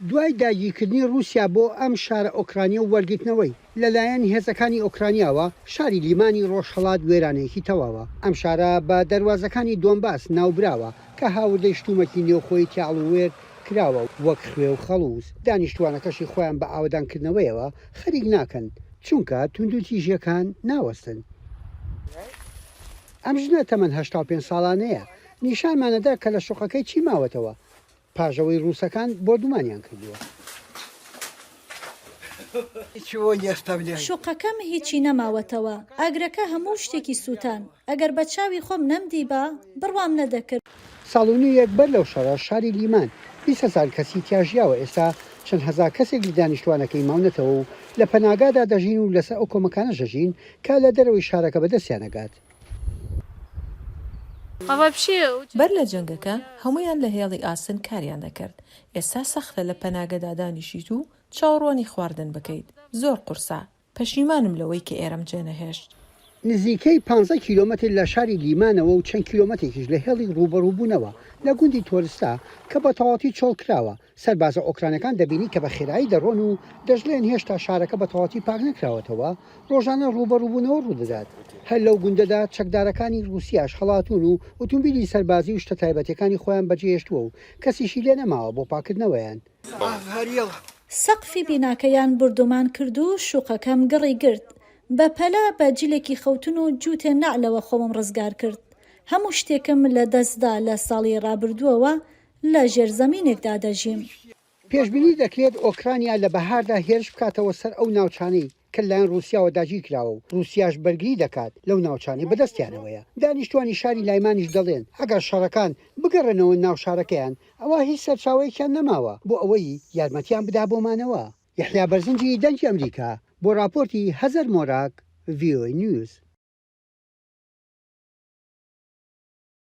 دوای داگیرکردنی رووسیا بۆ ئەم شارە ئۆکرانیا و وەرگرتنەوەی لەلایەن هێزەکانی ئۆکرانیاوە شاری لیمانی ڕۆژهەڵات وێرانەیەکی تەواوە. ئەم شارە بە دەواازەکانی دۆنباس ناوبراوە کە هاوردەی شتومەکی نێوخۆی تیاڵوێر کراوە وەک خوێ و خەڵووز. دانیشتوانەکەشی خۆیان بە ئاودانکردنەوەیەوە خەریک ناکەن چونکە توندوتیژیەکان ناوەستن. ئەم ژنە تەمەن 85 ساڵانەیە نیشانمانەدا کە لە شوقەکەی چی ماوەتەوە پاژەوەی ڕووسەکان بۆ دومانیان کردووە. شوقەکەم هیچی نەماوەتەوە، ئاگرەکە هەموو شتێکی سووتان، ئەگەر بە چاوی خۆم نەمدی بە بڕوام نەدەکرد. ساڵونی یەکبەر لەو شەڕە شاری لیمان 20,000 کەسی تیاژیاوە. ئێستا چەند هەزار کەسێک لە دانیشتوانەکەی ماونەتەوە و لە پەناگادا دەژین و لەسەر ئەو کۆمەکانە دەژین کە لە دەرەوەی شارەکە بەدەستیانەگات. بەر لە جەنگەکە هەمویان لە هێڵی ئاسن کاریان دەکرد. ئێستا سەختە لە پەناگەدا دانیشیت و چاوەڕوانی خواردن بکەیت. زۆر قورسە. پەشیمانم لەوەی کە ئێرەم جێنەهێشت. نزیکەی 15 کیلۆمەتر لە شاری لیمانەوە و چەند کیلۆمەتێکیش لە هێڵی ڕوبەڕووبوونەوە لە گوندی تۆرستا کە بە تەواتی چۆڵ کراوە. سەربازە ئۆکرانەکان دەبینی کە بە خێرایی دەڕۆن و دەژڵێن هێشتا شارەکە بە تەواتی پاک نەکراوەتەوە. ڕۆژانە ڕوبەڕووبوونەوە ڕوودەدات. هەر لەو گوندەدا چەکدارەکانی رووسیاش هەڵاتون و ئۆتۆمبیلی سەربازی و شتە تایبەتەکانی خۆیان بەجێهێشتووە و کەسیشی لێ نەماوە بۆ پاکردنەوەیان. سەقفی بیناکەیان بردومان کرد و شوقەکەم گڕی گرت. بە پەلا بە جلێکی خەوتن و جووتێ نعلەوە خۆمم ڕزگار کرد. هەموو شتێکم لە دەستدا لە ساڵی ڕابردووەوە لە ژێرزەمینێکدا دەژیم. پێشبینی دەکرێت ئۆکرانیا لە بەهاردا هێرش بکاتەوە سەر ئەو ناوچانەی کە لایەن رووسیاوە داگیر کراوە و رووسیاش بەرگری دەکات لەو ناوچانی بەدەستیانەوەیە. دانیشتوانی شاری لایمانیش دەڵێن ئەگەر شەڕەکان بگەڕێنەوە ناو شارەکەیان ئەوە هیچ سەرچاوەیەکیان نەماوە بۆ ئەوەی یارمەتیان بدا بۆمانەوە. یحیا بەرزنجی دەنگی ئەمریکا بۆ راپۆرتی هەزەر مۆراک، VOA News.